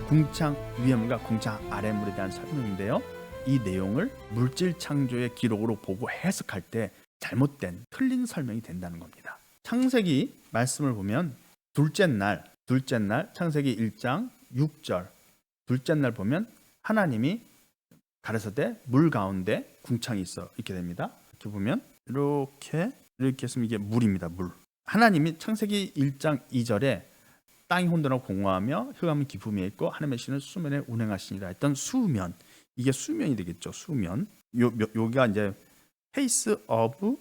궁창 위의 물과 궁창 아래 물에 대한 설명인데요. 이 내용을 물질 창조의 기록으로 보고 해석할 때 잘못된 틀린 설명이 된다는 겁니다. 창세기 말씀을 보면 둘째 날 창세기 1장 6절 둘째 날 보면 하나님이 가라사대 물 가운데 궁창이 있어 이렇게 됩니다. 이렇게 보면 이렇게 했으면 이게 물입니다. 물. 하나님이 창세기 1장 2절에 땅이 혼돈하고 공허하며 흑암은 깊음에 있고 하나님의 신은 수면에 운행하시니라 했던 수면, 이게 수면이 되겠죠. 수면. 여기가 이제 페이스 오브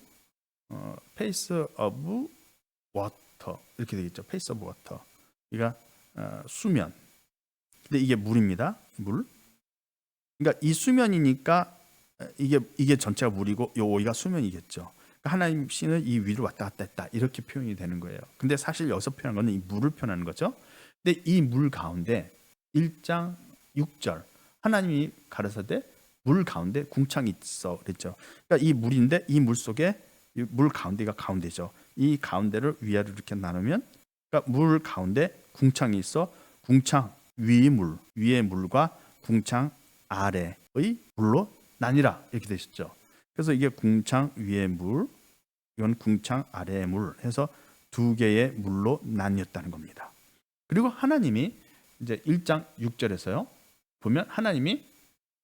워터 이렇게 되겠죠. 페이스 오브 워터. 그러니까 수면. 근데 이게 물입니다. 물. 그러니까 이 수면이니까 이게 전체가 물이고 여기가 수면이겠죠. 그러니까 하나님 신은 이 위로 왔다 갔다 했다 이렇게 표현이 되는 거예요. 근데 사실 여기서 표현한 거는 이 물을 표현하는 거죠. 근데 이 물 가운데 1장 6절 하나님이 가라사대 물 가운데 궁창이 있어 그랬죠. 그러니까 이 물인데 이 물 속에 물 가운데가 가운데죠. 이 가운데를 위아래로 이렇게 나누면 그러니까 물 가운데 궁창이 있어 궁창 위의 물과 궁창 아래의 물로 나뉘라 이렇게 되셨죠. 그래서 이게 궁창 위의 물, 이건 궁창 아래의 물 해서 두 개의 물로 나뉘었다는 겁니다. 그리고 하나님이 이제 1장 6절에서요. 보면 하나님이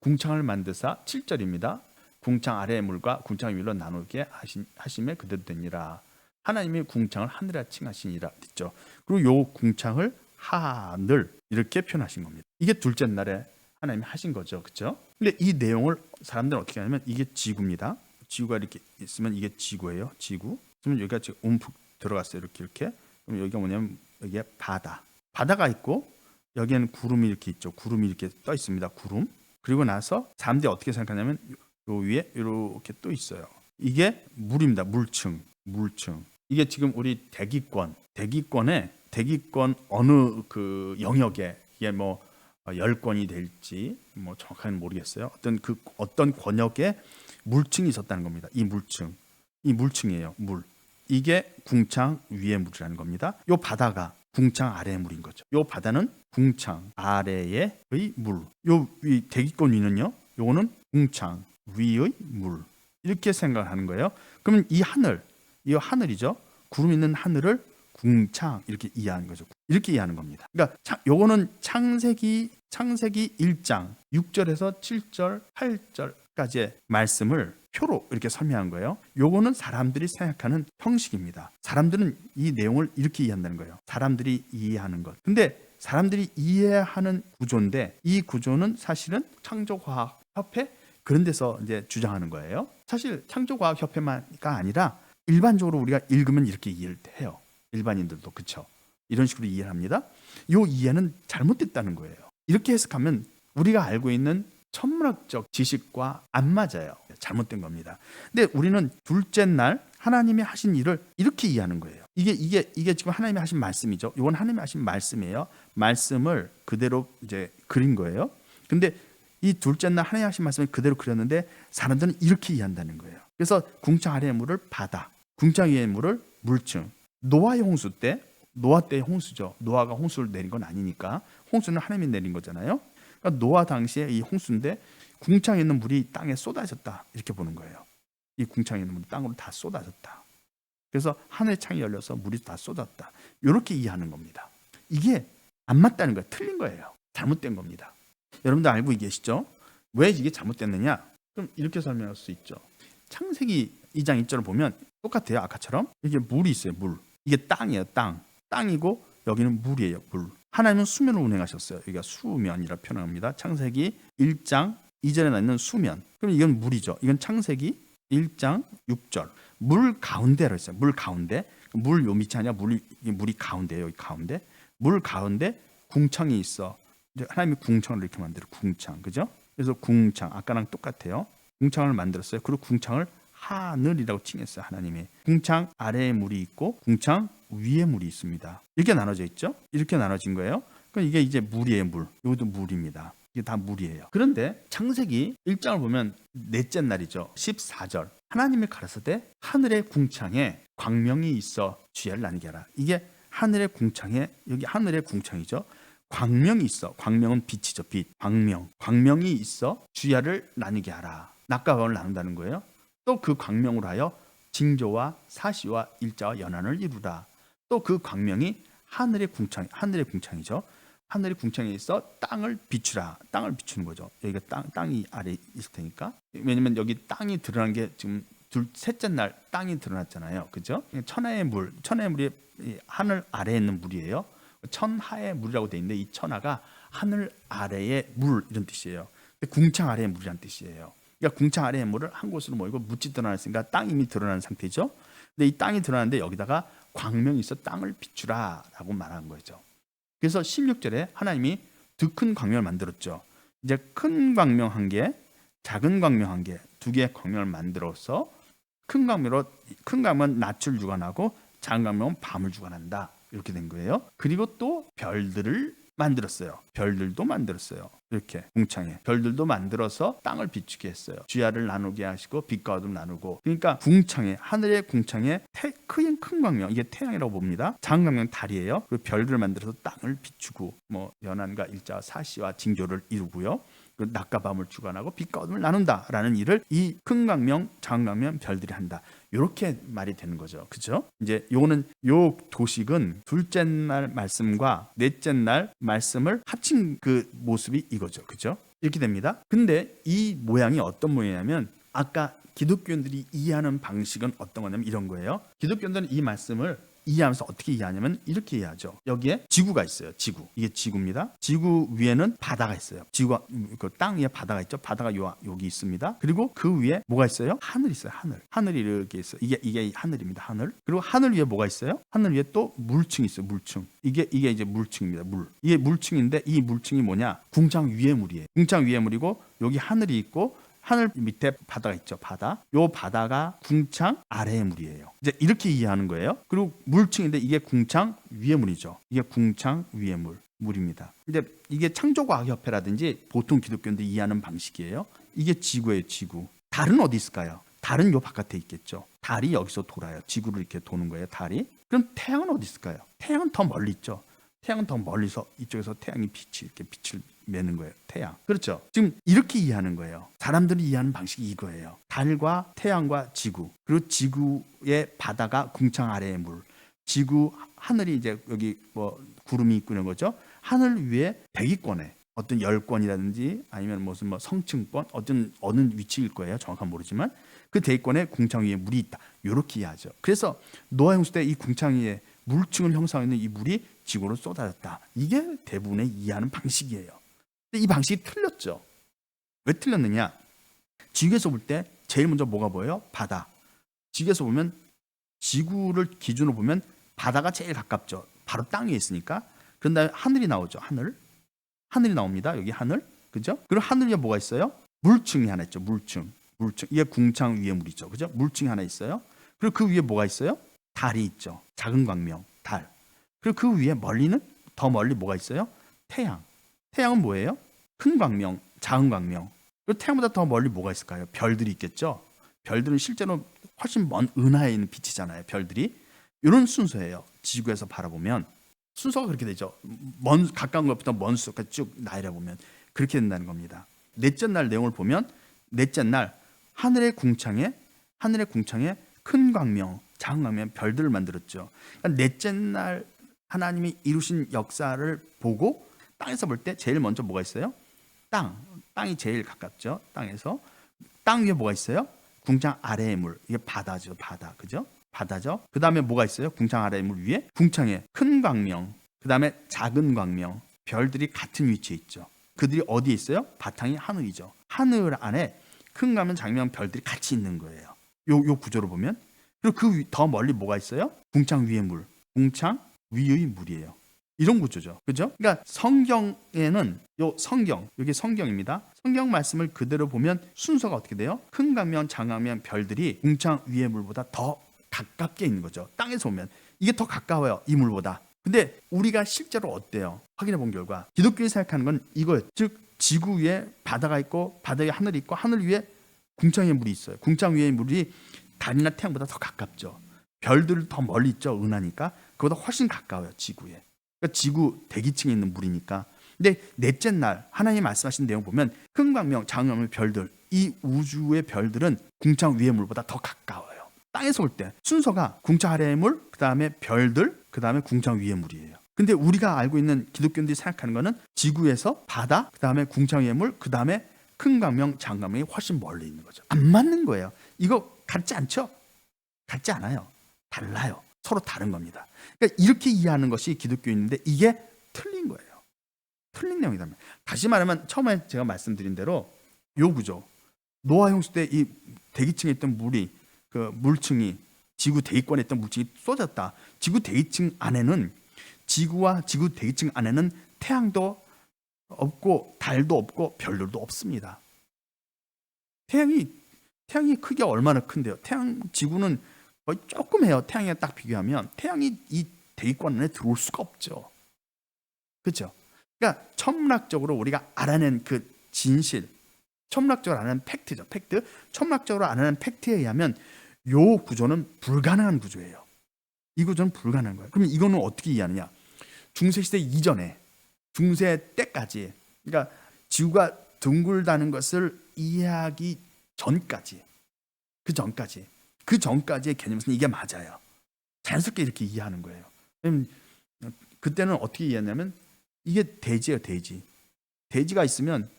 궁창을 만드사 7절입니다. 궁창 아래의 물과 궁창 위로 나누게 하심에 그대로 되니라. 하나님이 궁창을 하늘에 칭하시니라 했죠. 그리고 요 궁창을 하늘 이렇게 표현하신 겁니다. 이게 둘째 날에 하나님이 하신 거죠. 그렇죠? 근데 이 내용을 사람들은 어떻게 하냐면 이게 지구입니다. 지구가 이렇게 있으면 이게 지구예요. 지구. 그러면 여기가 지금 움푹 들어갔어요. 이렇게. 그럼 여기가 뭐냐면 여기에 바다가 있고 여기에는 구름이 이렇게 있죠. 구름이 이렇게 떠 있습니다. 구름. 그리고 나서 사람들이 어떻게 생각하냐면 요 위에 이렇게 또 있어요. 이게 물입니다. 물층. 이게 지금 우리 대기권 어느 그 영역에 이게 뭐 10권이 될지 뭐 정확하게는 모르겠어요. 어떤 권역에 물층이 있었다는 겁니다. 이 물층이에요. 물. 이게 궁창 위의 물이라는 겁니다. 요 바다가 궁창 아래의 물인 거죠. 요 바다는 궁창 아래의 물. 요 위 대기권 위는요. 요거는 궁창 위의 물. 이렇게 생각하는 거예요. 그러면 이 하늘이죠. 구름 있는 하늘을 궁창 이렇게 이해하는 거죠. 이렇게 이해하는 겁니다. 그러니까 요거는 창세기 1장 6절에서 7절, 8절까지의 말씀을 표로 이렇게 설명한 거예요. 요거는 사람들이 생각하는 형식입니다. 사람들은 이 내용을 이렇게 이해한다는 거예요. 사람들이 이해하는 것. 근데 사람들이 이해하는 구조인데 이 구조는 사실은 창조과학협회 그런 데서 이제 주장하는 거예요. 사실 창조과학협회만가 아니라 일반적으로 우리가 읽으면 이렇게 이해를 해요. 일반인들도 그렇죠. 이런 식으로 이해를 합니다. 이 이해는 잘못됐다는 거예요. 이렇게 해석하면 우리가 알고 있는 천문학적 지식과 안 맞아요. 잘못된 겁니다. 근데 우리는 둘째 날 하나님이 하신 일을 이렇게 이해하는 거예요. 이게 지금 하나님이 하신 말씀이죠. 이건 하나님이 하신 말씀이에요. 말씀을 그대로 이제 그린 거예요. 근데 이 둘째 날 하나님이 하신 말씀을 그대로 그렸는데 사람들은 이렇게 이해한다는 거예요. 그래서 궁창 아래의 물을 바다, 궁창 위의 물을 물층. 노아의 홍수 때, 노아 때의 홍수죠. 노아가 홍수를 내린 건 아니니까 홍수는 하나님이 내린 거잖아요. 그러니까 노아 당시에 이 홍수인데 궁창에 있는 물이 땅에 쏟아졌다 이렇게 보는 거예요. 이 궁창에 있는 물이 땅으로 다 쏟아졌다. 그래서 하늘의 창이 열려서 물이 다 쏟았다. 이렇게 이해하는 겁니다. 이게 안 맞다는 거예요. 틀린 거예요. 잘못된 겁니다. 여러분들 알고 계시죠? 왜 이게 잘못됐느냐? 그럼 이렇게 설명할 수 있죠. 창세기 2장 1절을 보면 똑같아요. 아까처럼 이게 물이 있어요. 물. 이게 땅이에요. 땅이고 여기는 물이에요. 물. 하나님은 수면을 운행하셨어요. 여기가 수면이라 표현합니다. 창세기 1장 2절에 나있는 수면. 그럼 이건 물이죠. 이건 창세기 1장 6절. 물 가운데로 했어요. 물 가운데. 물 요 밑이 아니라 물이 가운데예요. 여기 가운데. 물 가운데 궁창이 있어. 하나님이 궁창을 이렇게 만들어. 궁창. 그죠? 그래서 궁창. 아까랑 똑같아요. 궁창을 만들었어요. 그리고 궁창을 하늘이라고 칭했어요. 하나님이. 궁창 아래에 물이 있고 궁창 위에 물이 있습니다. 이렇게 나눠져 있죠. 이렇게 나눠진 거예요. 그럼 이게 이제 물이에요. 물. 이것도 물입니다. 이게 다 물이에요. 그런데 창세기 1장을 보면 넷째 날이죠. 14절. 하나님이 가라사대 하늘의 궁창에 광명이 있어 지혜를 나누게 하라. 이게 하늘의 궁창에, 여기 하늘의 궁창이죠. 광명이 있어. 광명은 빛이죠. 빛. 광명이 있어 주야를 나누게 하라. 낮과 밤을 나눈다는 거예요. 또 그 광명으로 하여 징조와 사시와 일자와 연한을 이루라. 또 그 광명이 하늘의 궁창이죠. 하늘의 궁창에 있어 땅을 비추라. 땅을 비추는 거죠. 여기가 땅이 아래 있을 테니까. 왜냐면 여기 땅이 드러난 게 지금 셋째 날 땅이 드러났잖아요. 그죠? 천하의 물이 하늘 아래에 있는 물이에요. 천하의 물이라고 돼 있는데 이 천하가 하늘 아래의 물 이런 뜻이에요. 궁창 아래의 물이란 뜻이에요. 그러니까 궁창 아래의 물을 한 곳으로 모이고 묻지 드러났으니까 땅이 이미 드러난 상태죠. 근데 이 땅이 드러났는데 여기다가 광명이 있어 땅을 비추라라고 말한 거죠. 그래서 16절에 하나님이 두 큰 광명을 만들었죠. 이제 큰 광명 한 개, 작은 광명 한 개, 두 개의 광명을 만들어서 큰 광명은 낮을 주관하고 작은 광명은 밤을 주관한다. 이렇게 된 거예요. 그리고 또 별들을 만들었어요. 별들도 만들었어요. 이렇게 궁창에 별들도 만들어서 땅을 비추게 했어요. 주야를 나누게 하시고 빛과 어둠을 나누고. 그러니까 궁창에 하늘의 궁창에 큰 광명, 이게 태양이라고 봅니다. 작은 광명은 달이에요. 그리고 별들을 만들어서 땅을 비추고 연한과 일자와 사시와 징조를 이루고요. 낮과 밤을 주관하고 빛과 어둠을 나눈다라는 일을 이 큰 광명, 작은 광명, 별들이 한다. 이렇게 말이 되는 거죠. 그죠? 이제 요 도식은 둘째 날 말씀과 넷째 날 말씀을 합친 그 모습이 이거죠. 그죠? 이렇게 됩니다. 근데 이 모양이 어떤 모양이냐면 아까 기독교인들이 이해하는 방식은 어떤 거냐면 이런 거예요. 기독교인들은 이 말씀을 이해하면서 어떻게 이해하냐면 이렇게 이해하죠. 여기에 지구가 있어요. 지구. 이게 지구입니다. 지구 위에는 바다가 있어요. 지구가 그 땅 위에 바다가 있죠. 바다가 여기 있습니다. 그리고 그 위에 뭐가 있어요? 하늘이 있어요. 하늘이 이렇게 있어요. 이게 하늘입니다. 하늘. 그리고 하늘 위에 뭐가 있어요? 하늘 위에 또 물층이 있어요. 물층. 이게 이제 물층입니다. 물. 이게 물층인데 이 물층이 뭐냐? 궁창 위의 물이에요. 궁창 위의 물이고 여기 하늘이 있고 하늘 밑에 바다가 있죠. 바다. 요 바다가 궁창 아래의 물이에요. 이제 이렇게 이해하는 거예요. 그리고 물층인데 이게 궁창 위의 물이죠. 이게 궁창 위의 물입니다. 근데 이게 창조과학협회라든지 보통 기독교인들이 이해하는 방식이에요. 이게 지구예요. 지구. 달은 어디 있을까요? 달은 요 바깥에 있겠죠. 달이 여기서 돌아요. 지구를 이렇게 도는 거예요. 달이. 그럼 태양은 어디 있을까요? 태양은 더 멀리 있죠. 태양은 더 멀리서 이쪽에서 태양이 이렇게 빛을 매는 거예요. 태양. 그렇죠. 지금 이렇게 이해하는 거예요. 사람들이 이해하는 방식이 이거예요. 달과 태양과 지구. 그리고 지구의 바다가 궁창 아래의 물. 지구 하늘이 이제 여기 구름이 있고 이런 거죠. 하늘 위에 대기권에 어떤 열권이라든지 아니면 무슨 성층권 어느 위치일 거예요. 정확한 모르지만 그 대기권에 궁창 위에 물이 있다. 이렇게 이해하죠. 그래서 노아 홍수 때 이 궁창 위에 물층을 형성하는 이 물이 지구로 쏟아졌다. 이게 대부분의 이해하는 방식이에요. 근데 이 방식이 틀렸죠. 왜 틀렸느냐? 지구에서 볼 때 제일 먼저 뭐가 보여요? 바다. 지구에서 보면 지구를 기준으로 보면 바다가 제일 가깝죠. 바로 땅 위에 있으니까. 그런 다음에 하늘이 나오죠. 하늘이 나옵니다. 여기 하늘. 그죠? 그리고 하늘 위에 뭐가 있어요? 물층이 하나 있죠. 물층. 이게 궁창 위에 물이죠. 그죠? 물층이 하나 있어요. 그리고 그 위에 뭐가 있어요? 달이 있죠. 작은 광명, 달. 그리고 그 위에 더 멀리 뭐가 있어요? 태양. 태양은 뭐예요? 큰 광명, 작은 광명. 그리고 태양보다 더 멀리 뭐가 있을까요? 별들이 있겠죠. 별들은 실제로 훨씬 먼 은하에 있는 빛이잖아요. 별들이. 이런 순서예요. 지구에서 바라보면 순서가 그렇게 되죠. 가까운 것부터 먼 수까지 쭉 나열해 보면 그렇게 된다는 겁니다. 넷째 날 내용을 보면 넷째 날 하늘의 궁창에 큰 광명, 작은 광명, 별들을 만들었죠. 그러니까 넷째 날 하나님이 이루신 역사를 보고 땅에서 볼 때 제일 먼저 뭐가 있어요? 땅이 제일 가깝죠. 땅 위에 뭐가 있어요? 궁창 아래의 물. 이게 바다죠. 바다. 그죠? 바다죠. 그 다음에 뭐가 있어요? 궁창 아래의 물 위에 궁창에 큰 광명, 그 다음에 작은 광명, 별들이 같은 위치에 있죠. 그들이 어디에 있어요? 바탕이 하늘이죠. 하늘 안에 큰 광명, 작은 광명, 별들이 같이 있는 거예요. 요 구조로 보면. 그리고 더 멀리 뭐가 있어요? 궁창 위의 물, 궁창 위의 물이에요. 이런 구조죠. 그죠? 그러니까 성경에는 여기 성경입니다. 성경 말씀을 그대로 보면 순서가 어떻게 돼요? 큰 광명, 작은 광명, 별들이 궁창 위의 물보다 더 가깝게 있는 거죠. 땅에서 보면 이게 더 가까워요. 이 물보다. 근데 우리가 실제로 어때요? 확인해 본 결과 기독교에 생각하는 건 이거예요. 즉 지구 위에 바다가 있고 바다 위에 하늘이 있고 하늘 위에 궁창 위에 물이 있어요. 궁창 위의 물이 달이나 태양보다 더 가깝죠. 별들 더 멀리 있죠. 은하니까 그보다 훨씬 가까워요. 지구에. 그러니까 지구 대기층에 있는 물이니까 근데 넷째 날 하나님이 말씀하신 내용 보면 흥광명, 장광명, 별들, 이 우주의 별들은 궁창 위의 물보다 더 가까워요. 땅에서 올 때 순서가 궁창 아래의 물, 그 다음에 별들, 그 다음에 궁창 위의 물이에요. 근데 우리가 알고 있는 기독교인들이 생각하는 거는 지구에서 바다, 그 다음에 궁창 위의 물, 그 다음에 큰 광명, 장광명이 훨씬 멀리 있는 거죠. 안 맞는 거예요. 이거 같지 않죠? 같지 않아요. 달라요. 서로 다른 겁니다. 그러니까 이렇게 이해하는 것이 기독교인인데 이게 틀린 거예요. 틀린 내용이다. 다시 말하면 처음에 제가 말씀드린 대로 요 구조, 노아 홍수 때 이 대기층에 있던 물이 그 물층이 지구 대기권에 있던 물층이 쏟았다. 지구 대기층 안에는 지구와 지구 대기층 안에는 태양도 없고 달도 없고 별들도 없습니다. 태양이 크기가 얼마나 큰데요? 지구는 거의 조그매요. 태양에 딱 비교하면 태양이 이 대기권 안에 들어올 수가 없죠. 그렇죠? 그러니까 천문학적으로 우리가 알아낸 그 진실, 천문학적으로 알아낸 팩트죠. 팩트. 천문학적으로 알아낸 팩트에 의하면 요 구조는 불가능한 구조예요. 이 구조는 불가능한 거예요. 그럼 이거는 어떻게 이해하느냐? 중세시대 이전에, 중세 때까지, 그러니까 지구가 둥글다는 것을 이해하기 전까지, 그 전까지의 개념에서는 이게 맞아요. 자연스럽게 이렇게 이해하는 거예요. 그때는 어떻게 이해했냐면 이게 대지예요. 대지가 있으면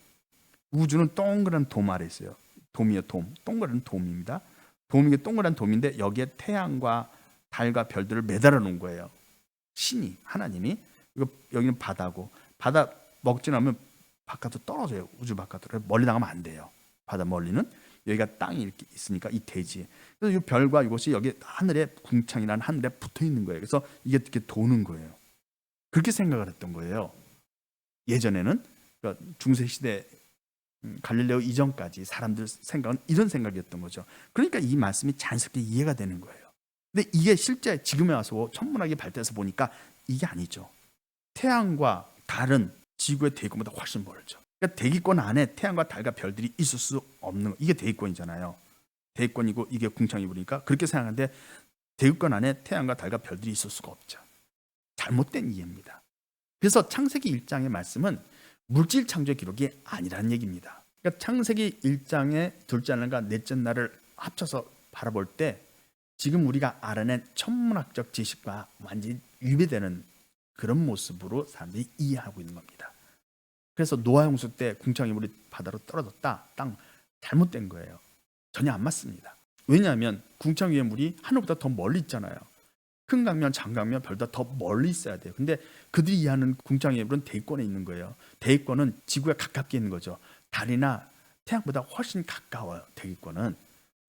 우주는 동그란 돔 아래 있어요. 돔이에요. 동그란 돔입니다. 돔이 동그란 돔인데 여기에 태양과 달과 별들을 매달아 놓은 거예요. 신이, 하나님이. 이거 여기는 바다고, 바다 먹지 않으면 바깥으로 떨어져요. 우주 바깥으로. 멀리 나가면 안 돼요. 바다 멀리는. 여기가 땅이 이렇게 있으니까 이 대지. 그래서 이 별과 이것이 여기 하늘에, 궁창이라는 하늘에 붙어 있는 거예요. 그래서 이게 이렇게 도는 거예요. 그렇게 생각을 했던 거예요. 예전에는, 그러니까 중세 시대 갈릴레오 이전까지 사람들 생각은 이런 생각이었던 거죠. 그러니까 이 말씀이 자연스럽게 이해가 되는 거예요. 근데 이게 실제 지금에 와서 천문학이 발달해서 보니까 이게 아니죠. 태양과 달은 지구의 대기권보다 훨씬 멀죠. 그러니까 대기권 안에 태양과 달과 별들이 있을 수 없는 거. 이게 대기권이잖아요. 대기권이고 이게 궁창이 보니까 그렇게 생각하는데 대기권 안에 태양과 달과 별들이 있을 수가 없죠. 잘못된 이해입니다. 그래서 창세기 1장의 말씀은 물질 창조의 기록이 아니라는 얘기입니다. 그러니까 창세기 1장의 둘째 날과 넷째 날을 합쳐서 바라볼 때 지금 우리가 알아낸 천문학적 지식과 완전히 위배되는 그런 모습으로 사람들이 이해하고 있는 겁니다. 그래서 노아 홍수 때 궁창이 물이 바다로 떨어졌다. 땅 잘못된 거예요. 전혀 안 맞습니다. 왜냐하면 궁창 위의 물이 하늘보다 더 멀리 있잖아요. 큰 강면, 장강면, 별보다 더 멀리 있어야 돼요. 근데 그들이 이해하는 궁창 위의 물은 대기권에 있는 거예요. 대기권은 지구에 가깝게 있는 거죠. 달이나 태양보다 훨씬 가까워요. 대기권은.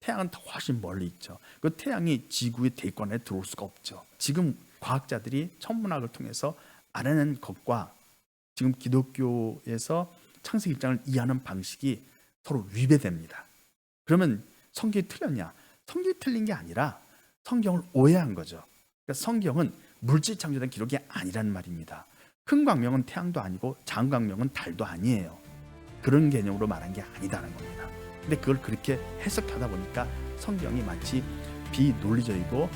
태양은 더 훨씬 멀리 있죠. 그 태양이 지구의 대기권에 들어올 수가 없죠. 지금 과학자들이 천문학을 통해서 알아낸 것과 지금 기독교에서 창세기 1장을 이해하는 방식이 서로 위배됩니다. 그러면 성경이 틀렸냐? 성경이 틀린 게 아니라 성경을 오해한 거죠. 그러니까 성경은 물질 창조된 기록이 아니란 말입니다. 큰 광명은 태양도 아니고 작은 광명은 달도 아니에요. 그런 개념으로 말한 게 아니다는 겁니다. 근데 그걸 그렇게 해석하다 보니까 성경이 마치 비논리적이고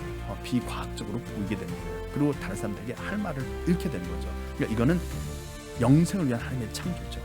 비과학적으로 보이게 되는 거예요. 그리고 다른 사람들에게 할 말을 잃게 되는 거죠. 그러니까 이거는 영생을 위한 하나님의 창조죠.